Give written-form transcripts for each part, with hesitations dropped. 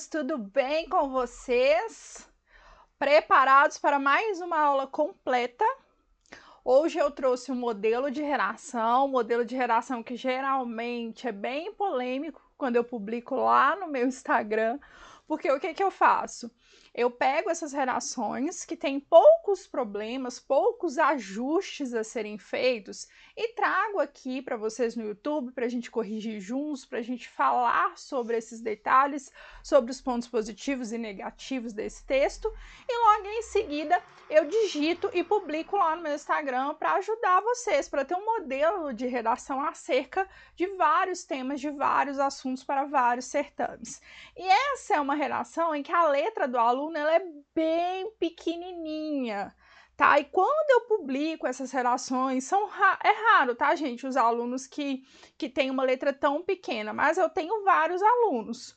alunos, tudo bem com vocês? Preparados para mais uma aula completa? Hoje eu trouxe um modelo de redação que geralmente é bem polêmico quando eu publico lá no meu Instagram, porque o que eu faço? Eu pego essas redações que têm poucos problemas, poucos ajustes a serem feitos e trago aqui para vocês no YouTube para a gente corrigir juntos, para a gente falar sobre esses detalhes, sobre os pontos positivos e negativos desse texto e logo em seguida eu digito e publico lá no meu Instagram para ajudar vocês, para ter um modelo de redação acerca de vários temas, de vários assuntos para vários certames. E essa é uma redação em que a letra do aluno ela é bem pequenininha, tá? E quando eu publico essas redações, é raro, tá, gente, os alunos que têm uma letra tão pequena, mas eu tenho vários alunos.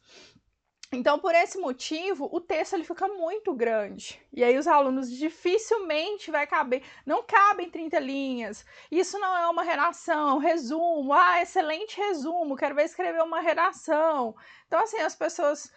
Então, por esse motivo, o texto ele fica muito grande. E aí os alunos dificilmente vai caber, não cabem 30 linhas. Isso não é uma redação, é um resumo. Ah, excelente resumo, quero ver escrever uma redação. Então, assim, as pessoas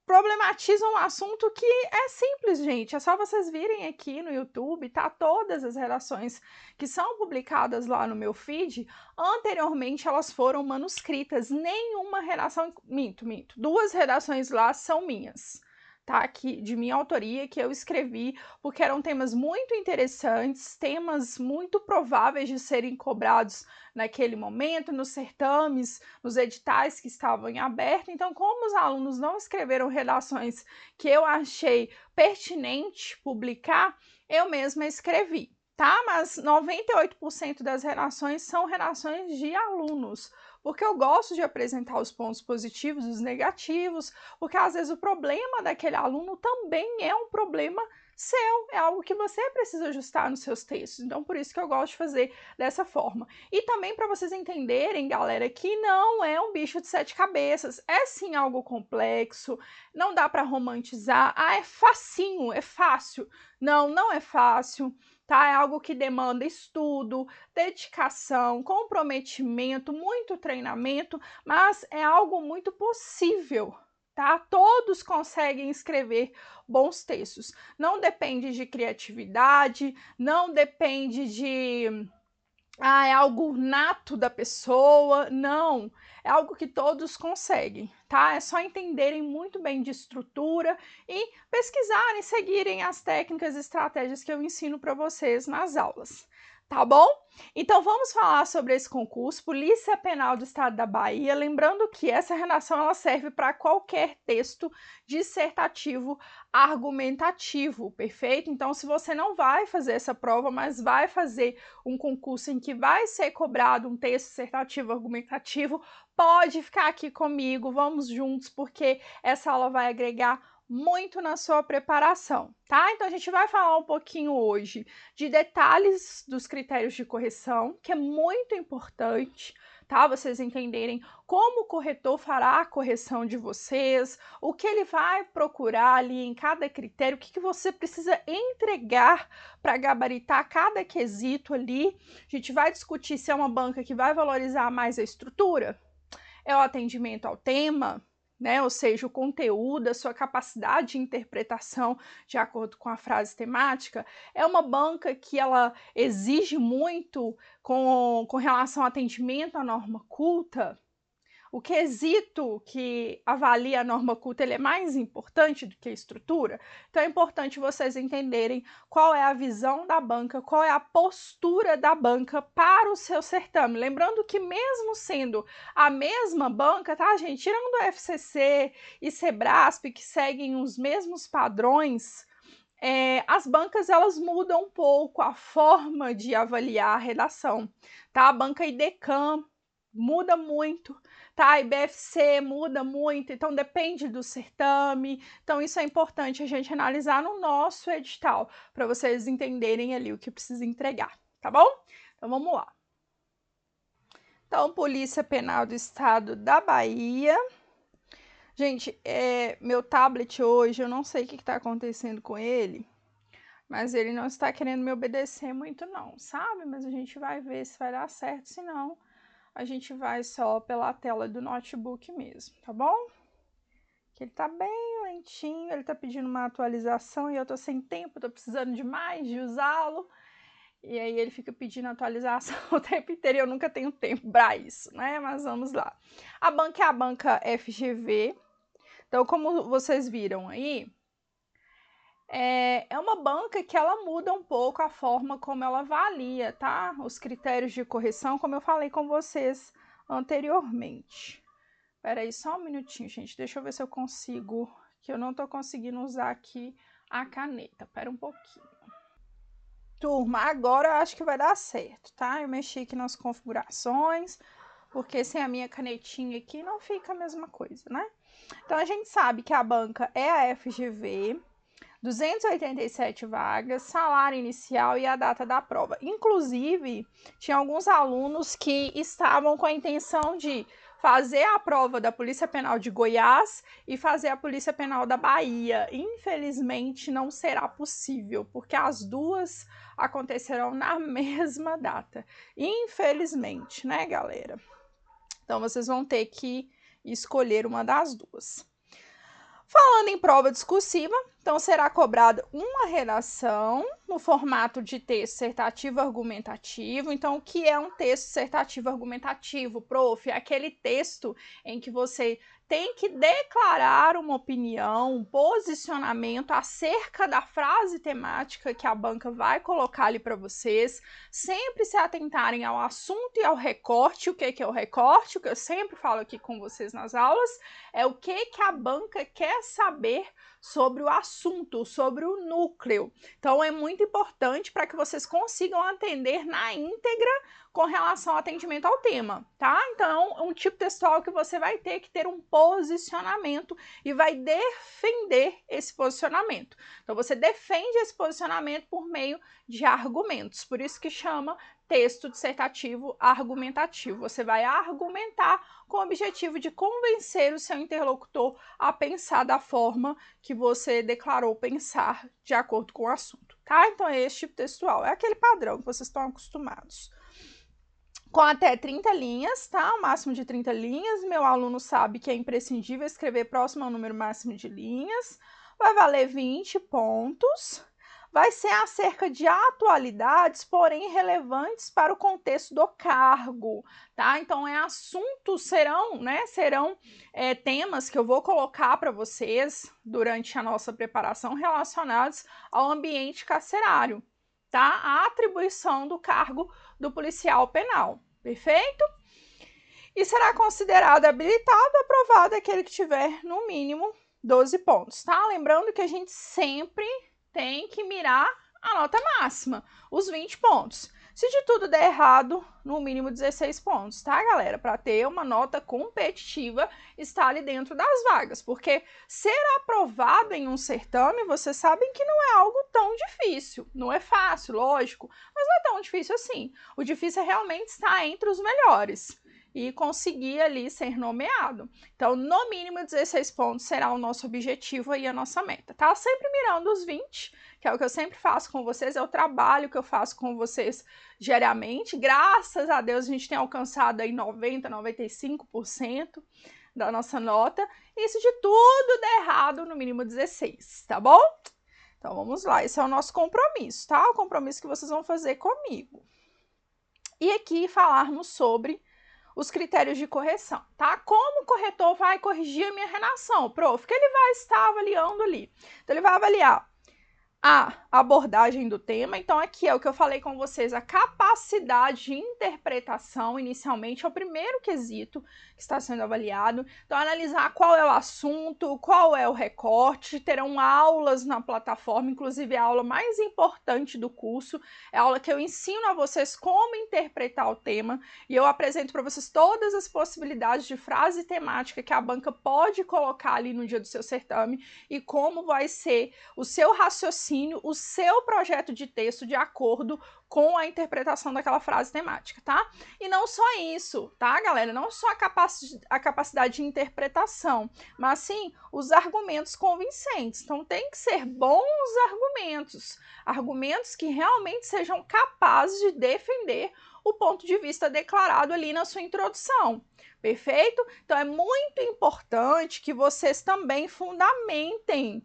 problematizam um assunto que é simples, gente. É só vocês virem aqui no YouTube, tá? Todas as redações que são publicadas lá no meu feed, anteriormente elas foram manuscritas. Nenhuma redação... Minto. Duas redações lá são minhas, tá? De minha autoria, que eu escrevi, porque eram temas muito interessantes, temas muito prováveis de serem cobrados naquele momento, nos certames, nos editais que estavam em aberto. Então, como os alunos não escreveram redações que eu achei pertinente publicar, eu mesma escrevi, tá? Mas 98% das redações são redações de alunos, porque eu gosto de apresentar os pontos positivos e os negativos, porque às vezes o problema daquele aluno também é um problema seu, é algo que você precisa ajustar nos seus textos. Então, por isso que eu gosto de fazer dessa forma. E também para vocês entenderem, galera, que não é um bicho de 7 cabeças, é sim algo complexo, não dá para romantizar. Ah, é facinho, é fácil. Não é fácil, tá? É algo que demanda estudo, dedicação, comprometimento, muito treinamento, mas é algo muito possível, tá? Todos conseguem escrever bons textos. Não depende de criatividade, não depende de é algo nato da pessoa, não. É algo que todos conseguem, tá? É só entenderem muito bem de estrutura e pesquisarem, seguirem as técnicas e estratégias que eu ensino para vocês nas aulas. Tá bom? Então vamos falar sobre esse concurso, Polícia Penal do Estado da Bahia, lembrando que essa redação ela serve para qualquer texto dissertativo argumentativo, perfeito? Então se você não vai fazer essa prova, mas vai fazer um concurso em que vai ser cobrado um texto dissertativo argumentativo, pode ficar aqui comigo, vamos juntos, porque essa aula vai agregar muito na sua preparação, tá? Então a gente vai falar um pouquinho hoje de detalhes dos critérios de correção, que é muito importante, tá? Vocês entenderem como o corretor fará a correção de vocês, o que ele vai procurar ali em cada critério, o que você precisa entregar para gabaritar cada quesito ali. A gente vai discutir se é uma banca que vai valorizar mais a estrutura, é o atendimento ao tema, né? Ou seja, o conteúdo, a sua capacidade de interpretação de acordo com a frase temática, é uma banca que ela exige muito com relação ao atendimento à norma culta. O quesito que avalia a norma culta ele é mais importante do que a estrutura, então é importante vocês entenderem qual é a visão da banca, qual é a postura da banca para o seu certame. Lembrando que mesmo sendo a mesma banca, tá, gente? Tirando o FCC e Sebrasp, que seguem os mesmos padrões, as bancas elas mudam um pouco a forma de avaliar a redação, tá? A banca IDECAM muda muito, tá? A IBFC muda muito, então depende do certame. Então isso é importante a gente analisar no nosso edital, para vocês entenderem ali o que precisa entregar, tá bom? Então vamos lá. Então, Polícia Penal do Estado da Bahia. Gente, meu tablet hoje, eu não sei o que está acontecendo com ele, mas ele não está querendo me obedecer muito não, sabe? Mas a gente vai ver se vai dar certo, senão a gente vai só pela tela do notebook mesmo, tá bom? que ele tá bem lentinho, ele tá pedindo uma atualização e eu tô sem tempo, tô precisando demais de usá-lo. E aí ele fica pedindo atualização o tempo inteiro e eu nunca tenho tempo para isso, né? Mas vamos lá. A banca é a banca FGV. Então, como vocês viram aí, é uma banca que ela muda um pouco a forma como ela avalia, tá? Os critérios de correção, como eu falei com vocês anteriormente. Espera aí só um minutinho, gente. Deixa eu ver se eu consigo, que eu não tô conseguindo usar aqui a caneta. Espera um pouquinho. Turma, agora eu acho que vai dar certo, tá? Eu mexi aqui nas configurações, porque sem a minha canetinha aqui não fica a mesma coisa, né? Então, a gente sabe que a banca é a FGV, 287 vagas, salário inicial e a data da prova. Inclusive, tinha alguns alunos que estavam com a intenção de fazer a prova da Polícia Penal de Goiás e fazer a Polícia Penal da Bahia. Infelizmente, não será possível, porque as duas acontecerão na mesma data. Infelizmente, né, galera? Então, vocês vão ter que escolher uma das duas. Falando em prova discursiva, então será cobrada uma redação no formato de texto dissertativo argumentativo. Então, o que é um texto dissertativo argumentativo, prof? É aquele texto em que você tem que declarar uma opinião, um posicionamento acerca da frase temática que a banca vai colocar ali para vocês. Sempre se atentarem ao assunto e ao recorte. O que é o recorte? O que eu sempre falo aqui com vocês nas aulas é o que a banca quer saber sobre o assunto, sobre o núcleo. Então, é muito importante para que vocês consigam atender na íntegra com relação ao atendimento ao tema, tá? Então, é um tipo textual que você vai ter que ter um posicionamento e vai defender esse posicionamento. Então, você defende esse posicionamento por meio de argumentos, por isso que chama texto dissertativo argumentativo. Você vai argumentar com o objetivo de convencer o seu interlocutor a pensar da forma que você declarou pensar de acordo com o assunto, tá? Então, é esse tipo textual, é aquele padrão que vocês estão acostumados. Com até 30 linhas, tá? O máximo de 30 linhas. Meu aluno sabe que é imprescindível escrever próximo ao número máximo de linhas. Vai valer 20 pontos. Vai ser acerca de atualidades, porém relevantes para o contexto do cargo, tá? Então, assuntos serão temas que eu vou colocar para vocês durante a nossa preparação relacionados ao ambiente carcerário, tá? A atribuição do cargo do policial penal, perfeito? E será considerado habilitado ou aprovado aquele que tiver no mínimo 12 pontos, tá? Lembrando que a gente sempre tem que mirar a nota máxima, os 20 pontos. Se de tudo der errado, no mínimo 16 pontos, tá, galera? Para ter uma nota competitiva, estar ali dentro das vagas, porque ser aprovado em um certame, vocês sabem que não é algo tão difícil. Não é fácil, lógico, mas não é tão difícil assim. O difícil é realmente estar entre os melhores e conseguir ali ser nomeado. Então, no mínimo 16 pontos será o nosso objetivo e a nossa meta, tá? Sempre mirando os 20, que é o que eu sempre faço com vocês, é o trabalho que eu faço com vocês diariamente. Graças a Deus a gente tem alcançado aí 90, 95% da nossa nota. E se de tudo der errado, no mínimo 16, tá bom? Então, vamos lá, esse é o nosso compromisso, tá? O compromisso que vocês vão fazer comigo. E aqui falarmos sobre os critérios de correção, tá? Como o corretor vai corrigir a minha redação, prof? Que ele vai estar avaliando ali. Então, ele vai avaliar a abordagem do tema. Então, aqui é o que eu falei com vocês, a capacidade de interpretação, inicialmente, é o primeiro quesito que está sendo avaliado. Então, analisar qual é o assunto, qual é o recorte, terão aulas na plataforma, inclusive a aula mais importante do curso, é a aula que eu ensino a vocês como interpretar o tema, e eu apresento para vocês todas as possibilidades de frase temática que a banca pode colocar ali no dia do seu certame, e como vai ser o seu raciocínio, o seu projeto de texto de acordo com a interpretação daquela frase temática, tá? E não só isso, tá, galera? Não só a capacidade de interpretação, mas sim os argumentos convincentes. Então, tem que ser bons argumentos, argumentos que realmente sejam capazes de defender o ponto de vista declarado ali na sua introdução, perfeito? Então é muito importante que vocês também fundamentem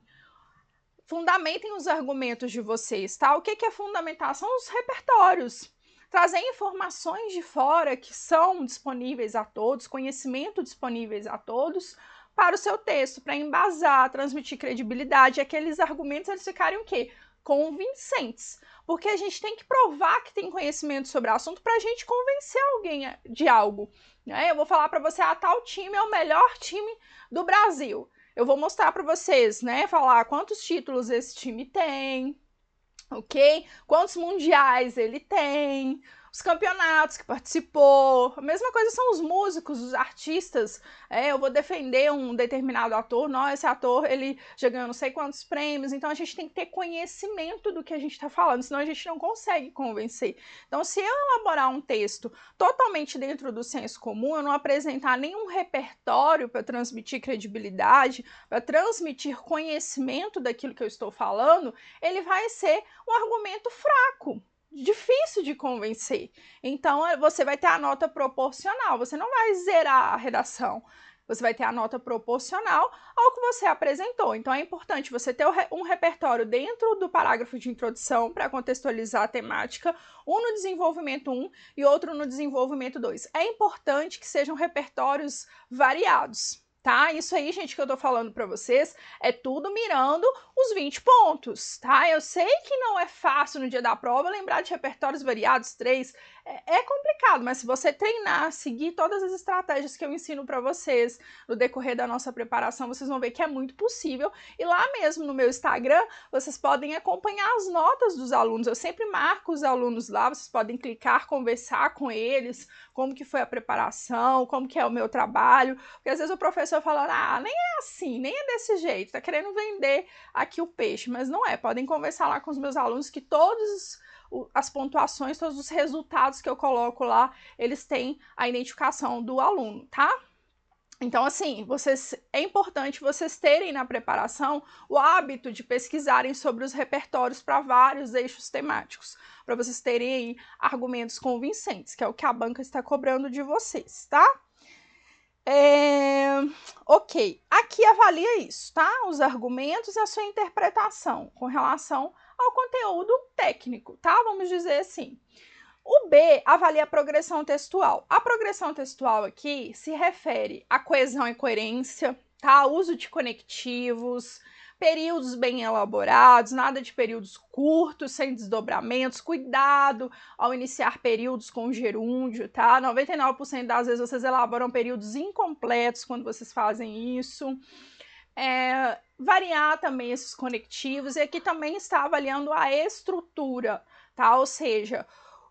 os argumentos de vocês, tá? O que é fundamentação? Os repertórios. Trazer informações de fora que são disponíveis a todos, conhecimento disponíveis a todos, para o seu texto, para embasar, transmitir credibilidade, aqueles argumentos eles ficarem o quê? Convincentes. Porque a gente tem que provar que tem conhecimento sobre o assunto para a gente convencer alguém de algo. Né? Eu vou falar para você, tal time é o melhor time do Brasil. Eu vou mostrar para vocês, né, falar quantos títulos esse time tem, ok? Quantos mundiais ele tem, os campeonatos que participou. A mesma coisa são os músicos, os artistas. Eu vou defender um determinado ator, não, esse ator ele já ganhou não sei quantos prêmios, então a gente tem que ter conhecimento do que a gente está falando, senão a gente não consegue convencer. Então, se eu elaborar um texto totalmente dentro do senso comum, eu não apresentar nenhum repertório para transmitir credibilidade, para transmitir conhecimento daquilo que eu estou falando, ele vai ser um argumento fraco, difícil de convencer. Então, você vai ter a nota proporcional, você não vai zerar a redação, você vai ter a nota proporcional ao que você apresentou. Então, é importante você ter um repertório dentro do parágrafo de introdução para contextualizar a temática, um no desenvolvimento 1 e outro no desenvolvimento 2. É importante que sejam repertórios variados. Tá? Isso aí, gente, que eu tô falando para vocês é tudo mirando os 20 pontos, tá? Eu sei que não é fácil no dia da prova lembrar de repertórios variados, 3, é complicado, mas se você treinar, seguir todas as estratégias que eu ensino para vocês no decorrer da nossa preparação, vocês vão ver que é muito possível. E lá mesmo no meu Instagram, vocês podem acompanhar as notas dos alunos. Eu sempre marco os alunos lá, vocês podem clicar, conversar com eles, como que foi a preparação, como que é o meu trabalho, porque às vezes o professor fala, nem é assim, nem é desse jeito, tá querendo vender aqui o peixe, mas não é. Podem conversar lá com os meus alunos que todas as pontuações, todos os resultados que eu coloco lá, eles têm a identificação do aluno, tá? Então, assim, é importante vocês terem na preparação o hábito de pesquisarem sobre os repertórios para vários eixos temáticos, para vocês terem aí argumentos convincentes, que é o que a banca está cobrando de vocês, tá? Ok, aqui avalia isso, tá? Os argumentos e a sua interpretação com relação ao conteúdo técnico, tá? Vamos dizer assim. O B avalia a progressão textual. A progressão textual aqui se refere à coesão e coerência, tá? Uso de conectivos, períodos bem elaborados, nada de períodos curtos, sem desdobramentos, cuidado ao iniciar períodos com gerúndio, tá? 99% das vezes vocês elaboram períodos incompletos quando vocês fazem isso. Variar também esses conectivos, e aqui também está avaliando a estrutura, tá? Ou seja,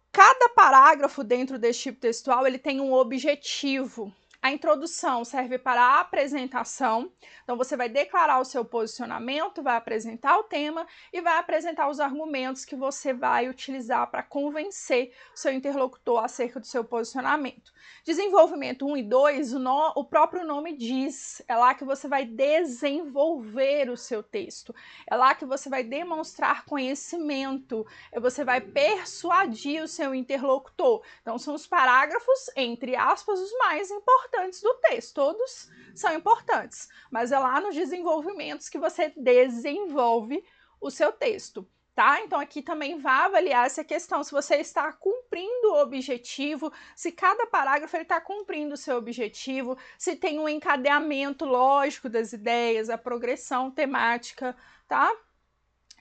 cada parágrafo dentro desse tipo textual ele tem um objetivo. A introdução serve para a apresentação, então você vai declarar o seu posicionamento, vai apresentar o tema e vai apresentar os argumentos que você vai utilizar para convencer o seu interlocutor acerca do seu posicionamento. Desenvolvimento 1 e 2, o próprio nome diz, é lá que você vai desenvolver o seu texto, é lá que você vai demonstrar conhecimento, você vai persuadir o seu interlocutor. Então, são os parágrafos, entre aspas, os mais importantes do texto. Todos são importantes, mas é lá nos desenvolvimentos que você desenvolve o seu texto, tá? Então, aqui também vai avaliar essa questão, se você está cumprindo o objetivo, se cada parágrafo está cumprindo o seu objetivo, se tem um encadeamento lógico das ideias, a progressão temática, tá?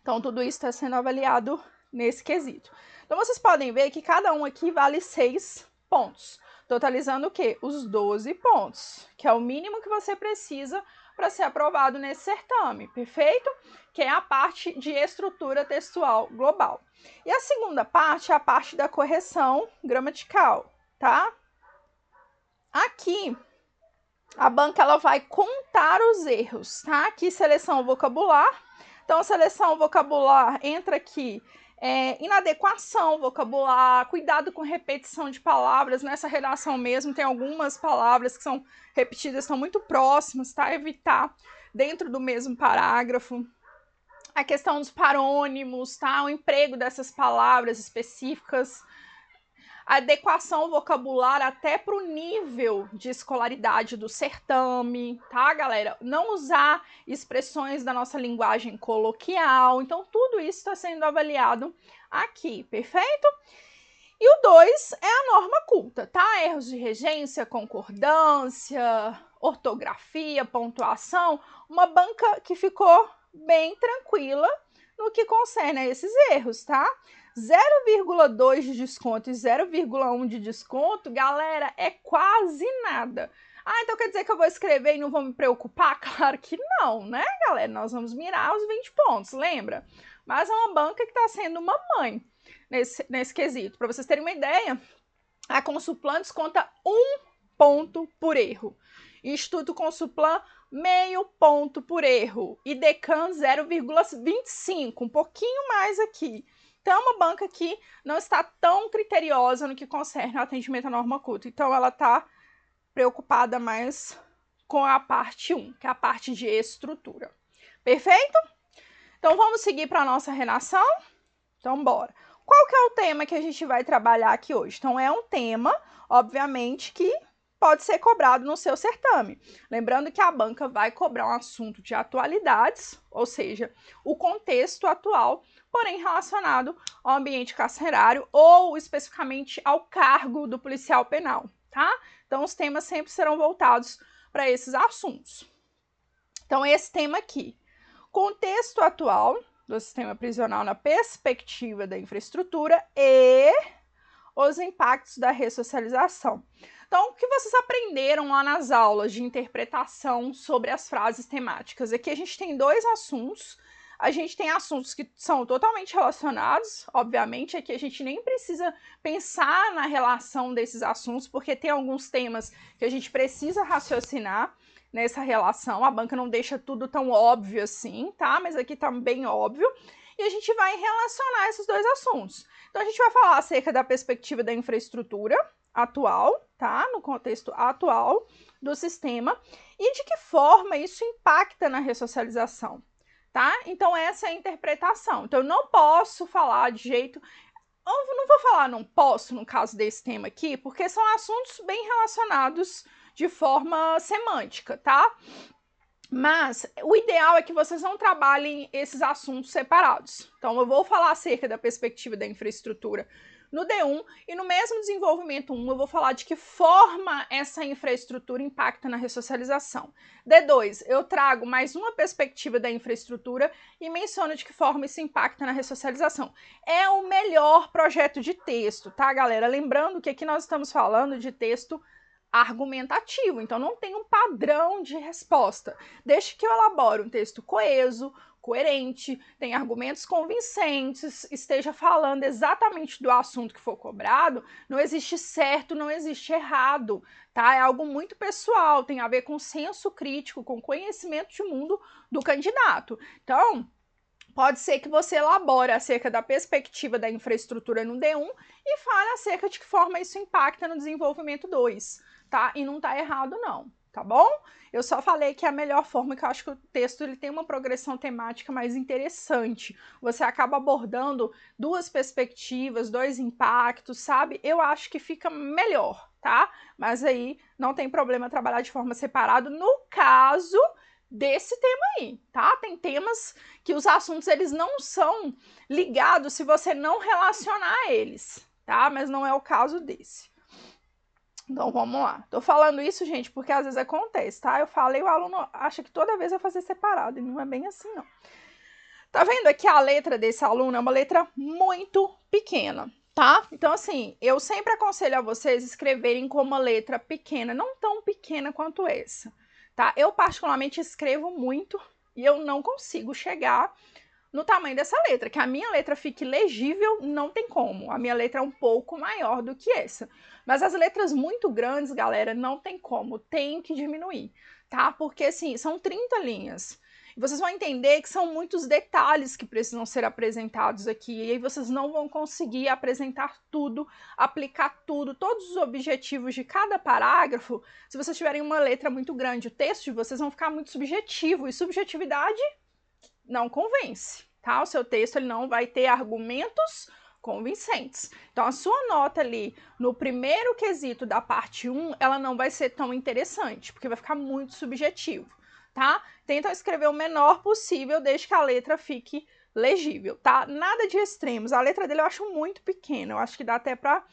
Então, tudo isso está sendo avaliado nesse quesito. Então, vocês podem ver que cada um aqui vale 6 pontos, totalizando o quê? Os 12 pontos, que é o mínimo que você precisa para ser aprovado nesse certame, perfeito? Que é a parte de estrutura textual global. E a segunda parte é a parte da correção gramatical, tá? Aqui, a banca ela vai contar os erros, tá? Aqui, seleção vocabular. Então, a seleção vocabular entra aqui, inadequação vocabular, cuidado com repetição de palavras, nessa redação mesmo tem algumas palavras que são repetidas, estão muito próximas, tá? Evitar dentro do mesmo parágrafo. A questão dos parônimos, tá? O emprego dessas palavras específicas. adequação vocabular até para o nível de escolaridade do certame, tá, galera? Não usar expressões da nossa linguagem coloquial. Então, tudo isso está sendo avaliado aqui, perfeito? E o 2 é a norma culta, tá? Erros de regência, concordância, ortografia, pontuação, uma banca que ficou bem tranquila no que concerne a esses erros, tá? 0,2 de desconto e 0,1 de desconto, galera, é quase nada. Ah, então quer dizer que eu vou escrever e não vou me preocupar? Claro que não, né, galera? Nós vamos mirar os 20 pontos, lembra? Mas é uma banca que está sendo uma mãe nesse quesito. Para vocês terem uma ideia, a Consulplan desconta 1 ponto por erro. Instituto Consulplan, meio ponto por erro. E Deccan, 0,25, um pouquinho mais aqui. Então, é uma banca que não está tão criteriosa no que concerne ao atendimento à norma culta. Então, ela está preocupada mais com a parte 1, que é a parte de estrutura. Perfeito? Então, vamos seguir para a nossa redação? Então, bora. Qual que é o tema que a gente vai trabalhar aqui hoje? Então, é um tema, obviamente, que pode ser cobrado no seu certame. Lembrando que a banca vai cobrar um assunto de atualidades, ou seja, o contexto atual, porém relacionado ao ambiente carcerário ou especificamente ao cargo do policial penal, tá? Então, os temas sempre serão voltados para esses assuntos. Então, esse tema aqui, contexto atual do sistema prisional na perspectiva da infraestrutura e os impactos da ressocialização. Então, o que vocês aprenderam lá nas aulas de interpretação sobre as frases temáticas? Aqui a gente tem 2 assuntos. A gente tem assuntos que são totalmente relacionados, obviamente, aqui a gente nem precisa pensar na relação desses assuntos, porque tem alguns temas que a gente precisa raciocinar nessa relação. A banca não deixa tudo tão óbvio assim, tá? Mas aqui tá bem óbvio. E a gente vai relacionar esses 2 assuntos. Então, a gente vai falar acerca da perspectiva da infraestrutura atual, tá? No contexto atual do sistema e de que forma isso impacta na ressocialização, tá? Então, essa é a interpretação. Então, eu não posso falar de jeito... Eu não vou falar não posso, no caso desse tema aqui, porque são assuntos bem relacionados de forma semântica, tá? Mas o ideal é que vocês não trabalhem esses assuntos separados. Então, eu vou falar acerca da perspectiva da infraestrutura no D1 e no mesmo desenvolvimento 1 eu vou falar de que forma essa infraestrutura impacta na ressocialização. D2, eu trago mais uma perspectiva da infraestrutura e menciono de que forma isso impacta na ressocialização. É o melhor projeto de texto, tá, galera? Lembrando que aqui nós estamos falando de texto argumentativo, então não tem um padrão de resposta. Desde que eu elabore um texto coeso, coerente, tenha argumentos convincentes, esteja falando exatamente do assunto que for cobrado, não existe certo, não existe errado, tá? É algo muito pessoal, tem a ver com senso crítico, com conhecimento de mundo do candidato. Então, pode ser que você elabore acerca da perspectiva da infraestrutura no D1 e fale acerca de que forma isso impacta no desenvolvimento 2, tá? E não tá errado não, tá bom? Eu só falei que é a melhor forma, que eu acho que o texto ele tem uma progressão temática mais interessante. Você acaba abordando 2 perspectivas, 2 impactos, sabe? Eu acho que fica melhor, tá? Mas aí não tem problema trabalhar de forma separada no caso desse tema aí, tá? Tem temas que os assuntos eles não são ligados se você não relacionar eles, tá? Mas não é o caso desse. Então, vamos lá. Tô falando isso, gente, porque às vezes acontece, tá? Eu falei, o aluno acha que toda vez vai fazer separado, e não é bem assim, não. Tá vendo aqui a letra desse aluno? É uma letra muito pequena, tá? Então, assim, eu sempre aconselho a vocês escreverem com uma letra pequena, não tão pequena quanto essa, tá? Eu, particularmente, escrevo muito e eu não consigo chegar no tamanho dessa letra, que a minha letra fique legível, não tem como. A minha letra é um pouco maior do que essa. Mas as letras muito grandes, galera, não tem como, tem que diminuir, tá? Porque, assim, são 30 linhas. E vocês vão entender que são muitos detalhes que precisam ser apresentados aqui, e aí vocês não vão conseguir apresentar tudo, aplicar tudo, todos os objetivos de cada parágrafo, se vocês tiverem uma letra muito grande. O texto de vocês vão ficar muito subjetivo, e subjetividade não convence, tá? O seu texto ele não vai ter argumentos convincentes. Então, a sua nota ali no primeiro quesito da parte 1, ela não vai ser tão interessante, porque vai ficar muito subjetivo, tá? Tenta escrever o menor possível, desde que a letra fique legível, tá? Nada de extremos. A letra dele eu acho muito pequena, eu acho que dá até para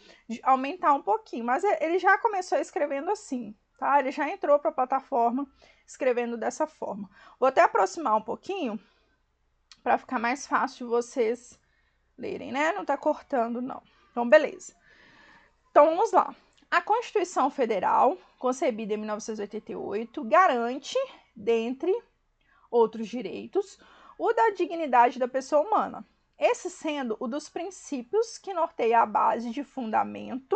aumentar um pouquinho, mas ele já começou escrevendo assim, tá? Ele já entrou para a plataforma escrevendo dessa forma. Vou até aproximar um pouquinho para ficar mais fácil vocês lerem, né? Não tá cortando, não. Então, beleza. Então, vamos lá. A Constituição Federal, concebida em 1988, garante, dentre outros direitos, o da dignidade da pessoa humana. Esse sendo o dos princípios que norteia a base de fundamento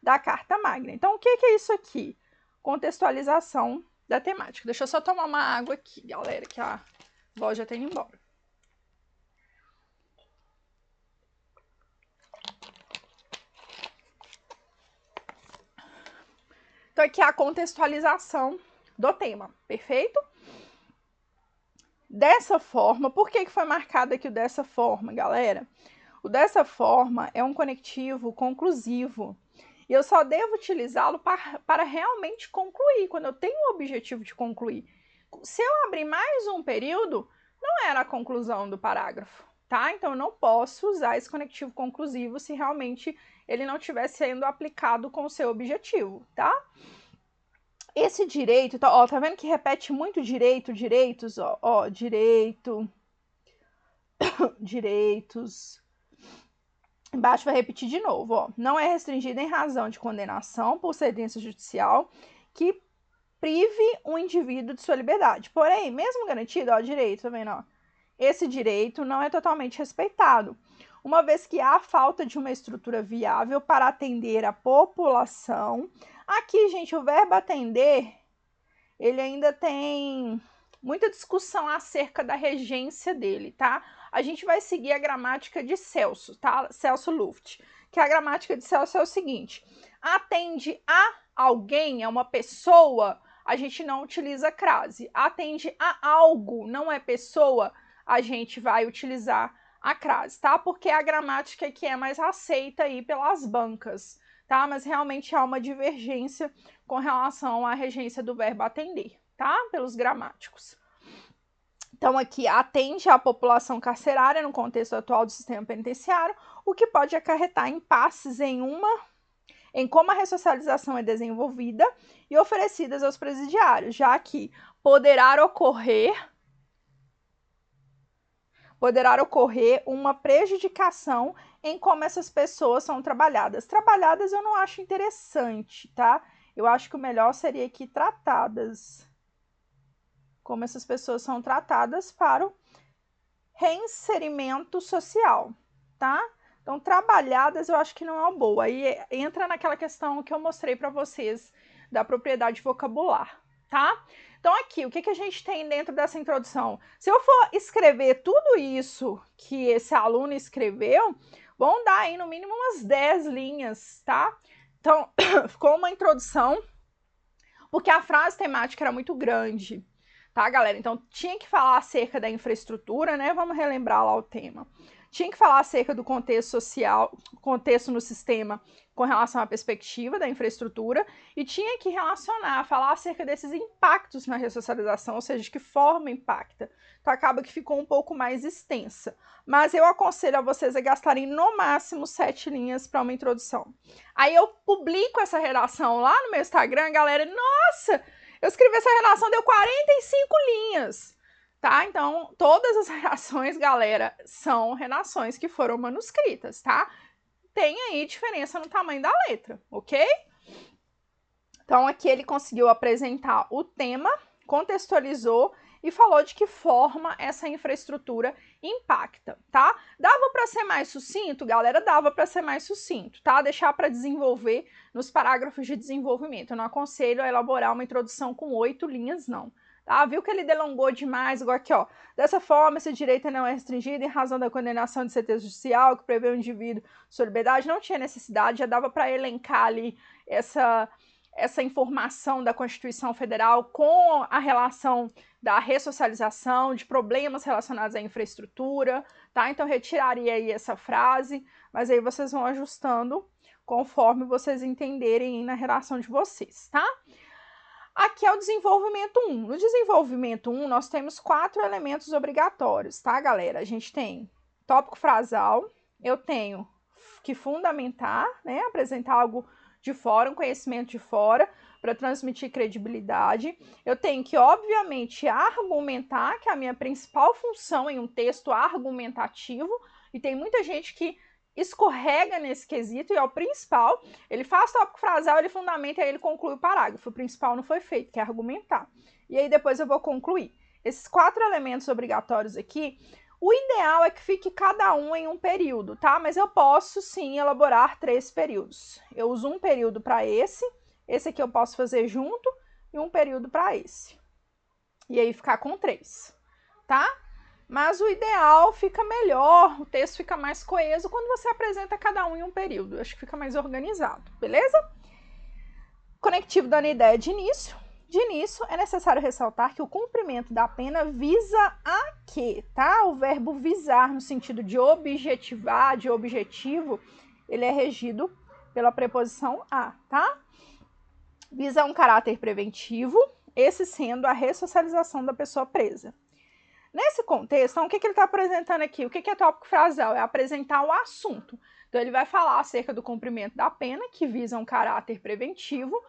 da Carta Magna. Então, o que é isso aqui? Contextualização da temática. Deixa eu só tomar uma água aqui, galera, que a avó já tá indo embora. Então, aqui é a contextualização do tema, perfeito? Dessa forma, por que foi marcado aqui o dessa forma, galera? O dessa forma é um conectivo conclusivo. E eu só devo utilizá-lo para realmente concluir, quando eu tenho o objetivo de concluir. Se eu abrir mais um período, não era a conclusão do parágrafo, tá? Então, eu não posso usar esse conectivo conclusivo se realmente ele não estiver sendo aplicado com o seu objetivo, tá? Esse direito, ó, tá vendo que repete muito direito, direitos, ó, direito, direitos. Embaixo vai repetir de novo, ó. Não é restringido em razão de condenação por sentença judicial que prive um indivíduo de sua liberdade. Porém, mesmo garantido, ó, direito, tá vendo, ó? Esse direito não é totalmente respeitado, uma vez que há falta de uma estrutura viável para atender a população. Aqui, gente, o verbo atender, ele ainda tem muita discussão acerca da regência dele, tá? A gente vai seguir a gramática de Celso, tá? Celso Luft, que a gramática de Celso é o seguinte: atende a alguém, a uma pessoa, a gente não utiliza crase. Atende a algo, não é pessoa, a gente vai utilizar a crase, tá? Porque é a gramática que é mais aceita aí pelas bancas, tá? Mas realmente há uma divergência com relação à regência do verbo atender, tá? Pelos gramáticos. Então, aqui, atende à população carcerária no contexto atual do sistema penitenciário, o que pode acarretar impasses em como a ressocialização é desenvolvida e oferecidas aos presidiários, já que poderá ocorrer uma prejudicação em como essas pessoas são trabalhadas. Trabalhadas eu não acho interessante, tá? Eu acho que o melhor seria aqui tratadas. Como essas pessoas são tratadas para o reinserimento social, tá? Então, trabalhadas eu acho que não é uma boa. Aí entra naquela questão que eu mostrei para vocês da propriedade vocabular, tá? Então, aqui, o que a gente tem dentro dessa introdução? Se eu for escrever tudo isso que esse aluno escreveu, vão dar aí no mínimo umas 10 linhas, tá? Então, ficou uma introdução, porque a frase temática era muito grande, tá, galera? Então, tinha que falar acerca da infraestrutura, né? Vamos relembrar lá o tema. Tinha que falar acerca do contexto social, contexto no sistema com relação à perspectiva da infraestrutura, e tinha que falar acerca desses impactos na ressocialização, ou seja, de que forma impacta. Então, acaba que ficou um pouco mais extensa. Mas eu aconselho a vocês a gastarem no máximo 7 linhas para uma introdução. Aí eu publico essa redação lá no meu Instagram, galera, nossa, eu escrevi essa redação, deu 45 linhas. Tá? Então, todas as redações, galera, são redações que foram manuscritas, tá? Tem aí diferença no tamanho da letra, ok? Então, aqui ele conseguiu apresentar o tema, contextualizou e falou de que forma essa infraestrutura impacta, tá? Dava para ser mais sucinto, galera? Dava para ser mais sucinto, tá? Deixar para desenvolver nos parágrafos de desenvolvimento. Eu não aconselho a elaborar uma introdução com 8 linhas, não. Tá? Viu que ele delongou demais, igual aqui, ó. Dessa forma, esse direito não é restringido em razão da condenação de sentença judicial que prevê o indivíduo sua liberdade. Não tinha necessidade, já dava para elencar ali essa informação da Constituição Federal com a relação da ressocialização, de problemas relacionados à infraestrutura, tá? Então, retiraria aí essa frase, mas aí vocês vão ajustando conforme vocês entenderem na relação de vocês, tá? Aqui é o desenvolvimento 1. No desenvolvimento 1, nós temos 4 elementos obrigatórios, tá, galera? A gente tem tópico frasal, eu tenho que fundamentar, né, apresentar algo de fora, um conhecimento de fora, para transmitir credibilidade. Eu tenho que, obviamente, argumentar, que é a minha principal função em um texto argumentativo, e tem muita gente que escorrega nesse quesito, e é o principal. Ele faz tópico frasal, ele fundamenta e aí ele conclui o parágrafo. O principal não foi feito, que é argumentar. E aí depois eu vou concluir. Esses 4 elementos obrigatórios aqui, o ideal é que fique cada um em um período, tá? Mas eu posso, sim, elaborar 3 períodos. Eu uso um período para esse aqui eu posso fazer junto, e um período para esse. E aí ficar com 3, tá? Mas o ideal fica melhor, o texto fica mais coeso quando você apresenta cada um em um período. Eu acho que fica mais organizado, beleza? Conectivo dando ideia de início. De início, é necessário ressaltar que o cumprimento da pena visa a quê, tá? O verbo visar, no sentido de objetivar, de objetivo, ele é regido pela preposição a, tá? Visa um caráter preventivo, esse sendo a ressocialização da pessoa presa. Nesse contexto, então, o que ele está apresentando aqui? O que é tópico frasal? É apresentar o assunto. Então, ele vai falar acerca do cumprimento da pena, que visa um caráter preventivo,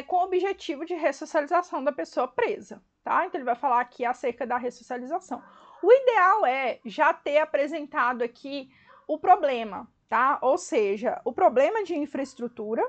com o objetivo de ressocialização da pessoa presa, tá? Então, ele vai falar aqui acerca da ressocialização. O ideal é já ter apresentado aqui o problema, tá? Ou seja, o problema de infraestrutura,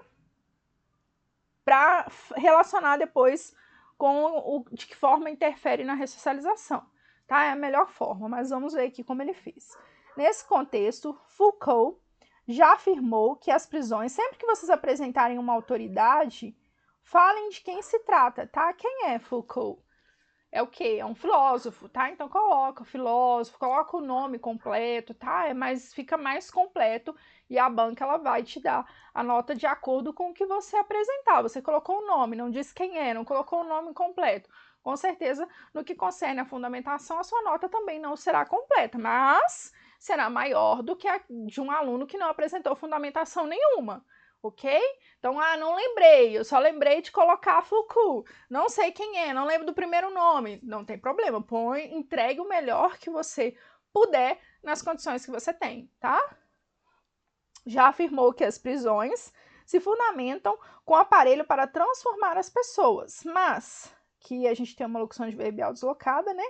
para relacionar depois com de que forma interfere na ressocialização, tá? É a melhor forma, mas vamos ver aqui como ele fez. Nesse contexto, Foucault já afirmou que as prisões, sempre que vocês apresentarem uma autoridade, falem de quem se trata, tá? Quem é Foucault? É o quê? É um filósofo, tá? Então coloca o filósofo, coloca o nome completo, tá? Mas fica mais completo e a banca ela vai te dar a nota de acordo com o que você apresentar. Você colocou o nome, não disse quem é, não colocou o nome completo. Com certeza, no que concerne a fundamentação, a sua nota também não será completa, mas será maior do que a de um aluno que não apresentou fundamentação nenhuma. Ok? Então, não lembrei, eu só lembrei de colocar Foucault. Não sei quem é, não lembro do primeiro nome. Não tem problema, entregue o melhor que você puder nas condições que você tem, tá? Já afirmou que as prisões se fundamentam com aparelho para transformar as pessoas, mas que a gente tem uma locução adverbial deslocada, né?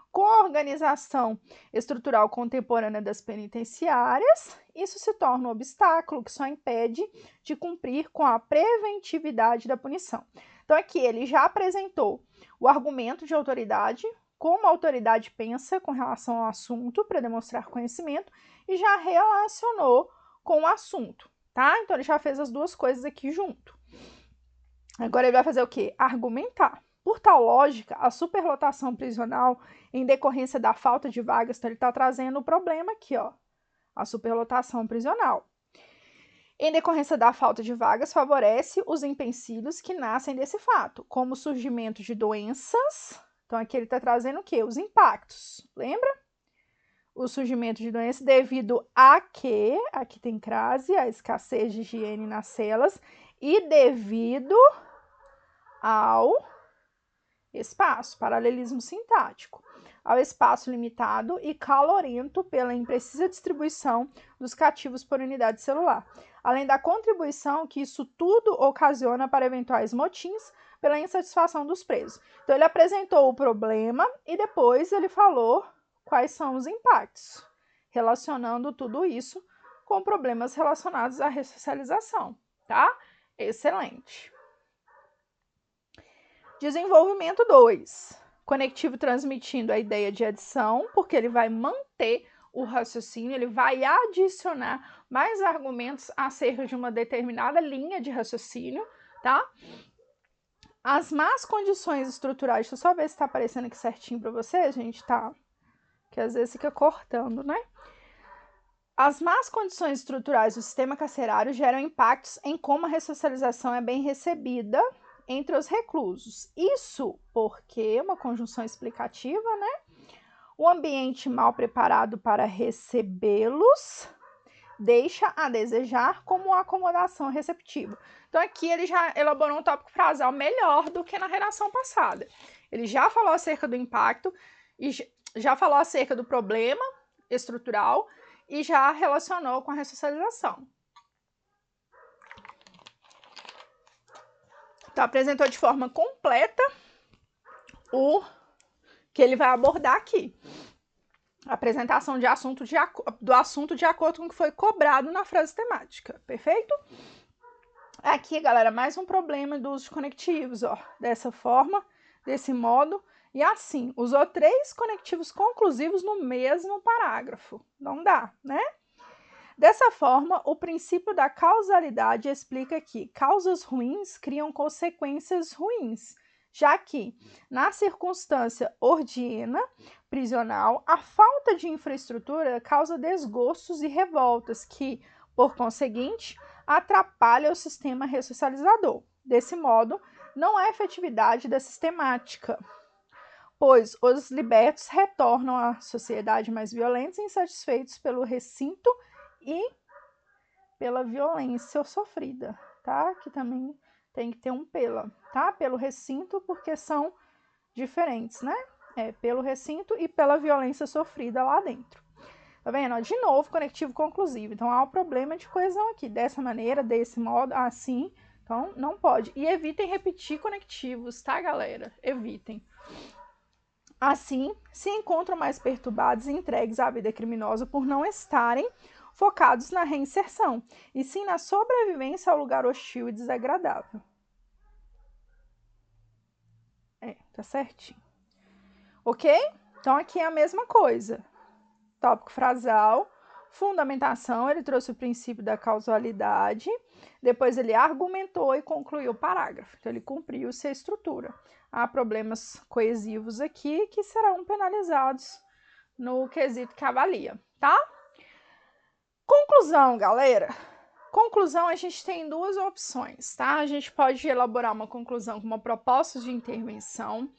Com a organização estrutural contemporânea das penitenciárias, isso se torna um obstáculo que só impede de cumprir com a preventividade da punição. Então, aqui ele já apresentou o argumento de autoridade, como a autoridade pensa com relação ao assunto para demonstrar conhecimento, e já relacionou com o assunto, tá? Então, ele já fez as duas coisas aqui junto. Agora, ele vai fazer o quê? Argumentar. Por tal lógica, a superlotação prisional, em decorrência da falta de vagas, então ele está trazendo o problema aqui, ó, a superlotação prisional. Em decorrência da falta de vagas, favorece os empecilhos que nascem desse fato, como o surgimento de doenças. Então, aqui ele está trazendo o quê? Os impactos, lembra? O surgimento de doenças devido a que, aqui tem crase, a escassez de higiene nas celas, e devido ao espaço, paralelismo sintático, ao espaço limitado e calorento pela imprecisa distribuição dos cativos por unidade celular, além da contribuição que isso tudo ocasiona para eventuais motins pela insatisfação dos presos. Então, ele apresentou o problema e depois ele falou quais são os impactos, relacionando tudo isso com problemas relacionados à ressocialização, tá? Excelente. Desenvolvimento 2. Conectivo transmitindo a ideia de adição, porque ele vai manter o raciocínio, ele vai adicionar mais argumentos acerca de uma determinada linha de raciocínio, tá? As más condições estruturais, deixa eu só ver se tá aparecendo aqui certinho para vocês, gente, tá? Que às vezes fica cortando, né? As más condições estruturais do sistema carcerário geram impactos em como a ressocialização é bem recebida entre os reclusos. Isso porque, uma conjunção explicativa, né? O ambiente mal preparado para recebê-los deixa a desejar como a acomodação receptiva. Então aqui ele já elaborou um tópico frasal melhor do que na redação passada. Ele já falou acerca do impacto, e já falou acerca do problema estrutural e já relacionou com a ressocialização. Então apresentou de forma completa o que ele vai abordar aqui. A apresentação do assunto de acordo com o que foi cobrado na frase temática, perfeito? Aqui, galera, mais um problema do uso de conectivos, ó, dessa forma, desse modo, e assim, usou 3 conectivos conclusivos no mesmo parágrafo, não dá, né? Dessa forma, o princípio da causalidade explica que causas ruins criam consequências ruins, já que, na circunstância ordina prisional, a falta de infraestrutura causa desgostos e revoltas que, por conseguinte, atrapalha o sistema ressocializador. Desse modo, não há efetividade da sistemática, pois os libertos retornam à sociedade mais violentos e insatisfeitos pelo recinto e pela violência sofrida, tá? Que também tem que ter um pela, tá? Pelo recinto, porque são diferentes, né? Pelo recinto e pela violência sofrida lá dentro. Tá vendo? De novo, conectivo conclusivo. Então, há um problema de coesão aqui. Dessa maneira, desse modo, assim. Então, não pode. E evitem repetir conectivos, tá, galera? Evitem. Assim, se encontram mais perturbados e entregues à vida criminosa por não estarem focados na reinserção, e sim na sobrevivência ao lugar hostil e desagradável. Tá certinho. Ok? Então, aqui é a mesma coisa. Tópico frasal, fundamentação, ele trouxe o princípio da causalidade, depois ele argumentou e concluiu o parágrafo. Então, ele cumpriu sua estrutura. Há problemas coesivos aqui que serão penalizados no quesito que avalia, tá? Conclusão, galera. Conclusão, a gente tem 2 opções, tá? A gente pode elaborar uma conclusão com uma proposta de intervenção,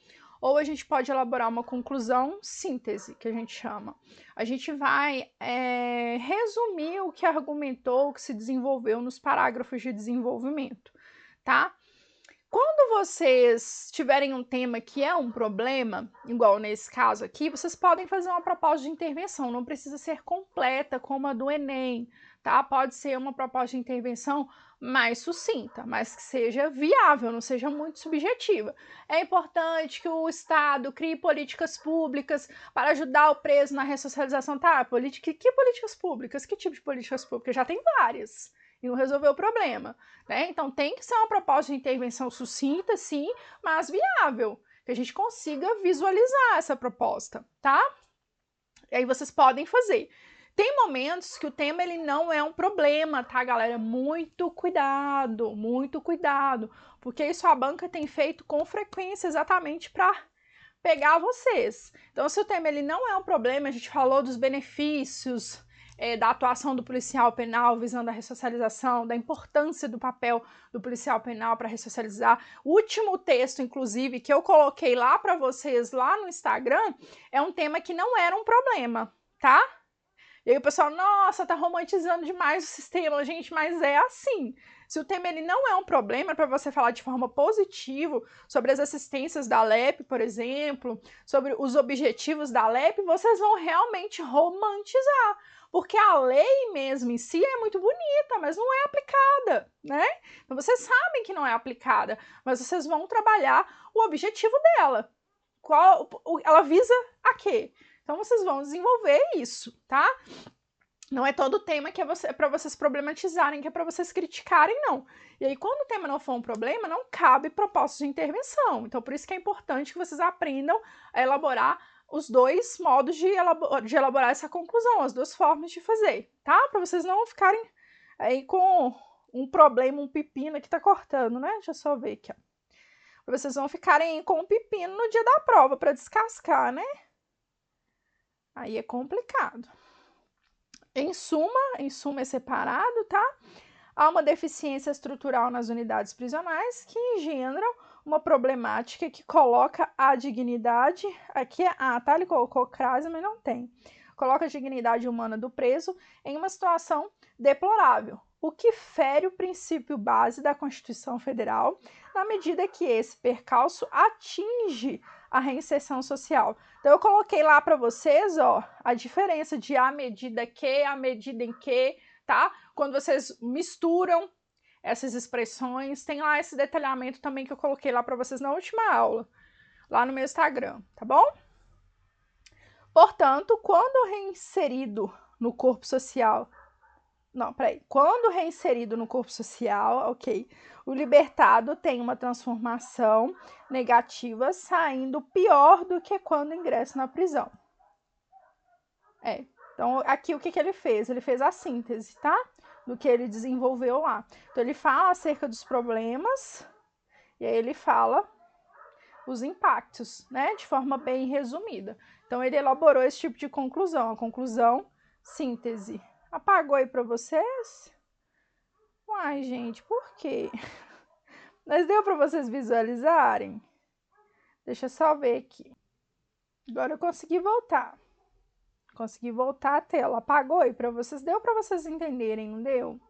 ou a gente pode elaborar uma conclusão síntese, que a gente chama. A gente vai resumir o que argumentou, o que se desenvolveu nos parágrafos de desenvolvimento, tá? Quando vocês tiverem um tema que é um problema, igual nesse caso aqui, vocês podem fazer uma proposta de intervenção, não precisa ser completa como a do Enem, tá? Pode ser uma proposta de intervenção mais sucinta, mas que seja viável, não seja muito subjetiva. É importante que o Estado crie políticas públicas para ajudar o preso na ressocialização. Tá, que políticas públicas? Que tipo de políticas públicas? Já tem várias. E não resolveu o problema, né? Então tem que ser uma proposta de intervenção sucinta, sim, mas viável, que a gente consiga visualizar essa proposta, tá? E aí vocês podem fazer. Tem momentos que o tema ele não é um problema, tá, galera? Muito cuidado, porque isso a banca tem feito com frequência exatamente para pegar vocês. Então, se o tema ele não é um problema, a gente falou dos benefícios da atuação do policial penal visando a ressocialização, da importância do papel do policial penal para ressocializar. O último texto, inclusive, que eu coloquei lá para vocês lá no Instagram, é um tema que não era um problema, tá? E aí o pessoal, nossa, tá romantizando demais o sistema, gente, mas é assim. Se o tema ele não é um problema para você falar de forma positiva sobre as assistências da LEP, por exemplo, sobre os objetivos da LEP, vocês vão realmente romantizar. Porque a lei mesmo em si é muito bonita, mas não é aplicada, né? Então vocês sabem que não é aplicada, mas vocês vão trabalhar o objetivo dela. Ela visa a quê? Então vocês vão desenvolver isso, tá? Não é todo tema que é para vocês problematizarem, que é para vocês criticarem, não. E aí, quando o tema não for um problema, não cabe proposta de intervenção. Então, por isso que é importante que vocês aprendam a elaborar os 2 modos de elaborar essa conclusão, as 2 formas de fazer, tá? Para vocês não ficarem aí com um problema, um pepino que tá cortando, né? Deixa eu só ver aqui, ó. Para vocês não ficarem com um pepino no dia da prova para descascar, né? Aí é complicado. Em suma é separado, tá? Há uma deficiência estrutural nas unidades prisionais que engendram uma problemática que coloca a dignidade, aqui tá, ele colocou crase, mas não tem, coloca a dignidade humana do preso em uma situação deplorável, o que fere o princípio base da Constituição Federal, na medida que esse percalço atinge a reinserção social. Então eu coloquei lá para vocês, ó, a diferença de a medida em que, tá? Quando vocês misturam essas expressões, tem lá esse detalhamento também que eu coloquei lá para vocês na última aula, lá no meu Instagram, tá bom? Portanto, quando reinserido no corpo social, quando reinserido no corpo social, ok, o libertado tem uma transformação negativa, saindo pior do que quando ingressa na prisão. Então, aqui o que ele fez? Ele fez a síntese, tá? Do que ele desenvolveu lá. Então, ele fala acerca dos problemas, e aí ele fala os impactos, né? De forma bem resumida. Então, ele elaborou esse tipo de conclusão, a conclusão síntese. Apagou aí para vocês? Uai, gente, por quê? Mas deu para vocês visualizarem? Deixa eu só ver aqui. Agora eu consegui voltar. Consegui voltar a tela. Apagou aí para vocês? Deu para vocês entenderem, não deu?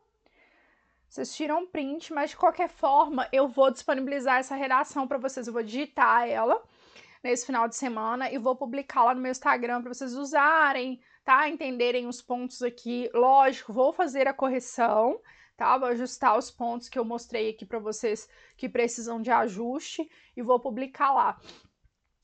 Vocês tiram um print, mas de qualquer forma eu vou disponibilizar essa redação para vocês. Eu vou digitar ela nesse final de semana e vou publicar lá no meu Instagram para vocês usarem, tá? Entenderem os pontos aqui. Lógico, vou fazer a correção, tá? Vou ajustar os pontos que eu mostrei aqui para vocês que precisam de ajuste e vou publicar lá.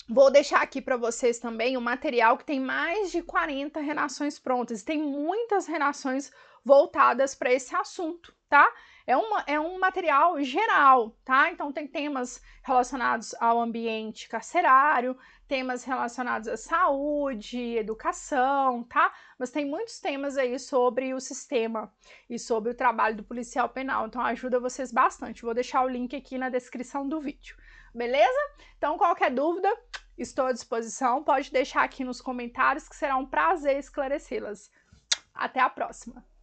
Vou deixar aqui para vocês também o material que tem mais de 40 redações prontas. Tem muitas redações voltadas para esse assunto, tá? É um material geral, tá? Então tem temas relacionados ao ambiente carcerário, temas relacionados à saúde, educação, tá? Mas tem muitos temas aí sobre o sistema e sobre o trabalho do policial penal. Então ajuda vocês bastante. Vou deixar o link aqui na descrição do vídeo. Beleza? Então, qualquer dúvida, estou à disposição. Pode deixar aqui nos comentários que será um prazer esclarecê-las. Até a próxima!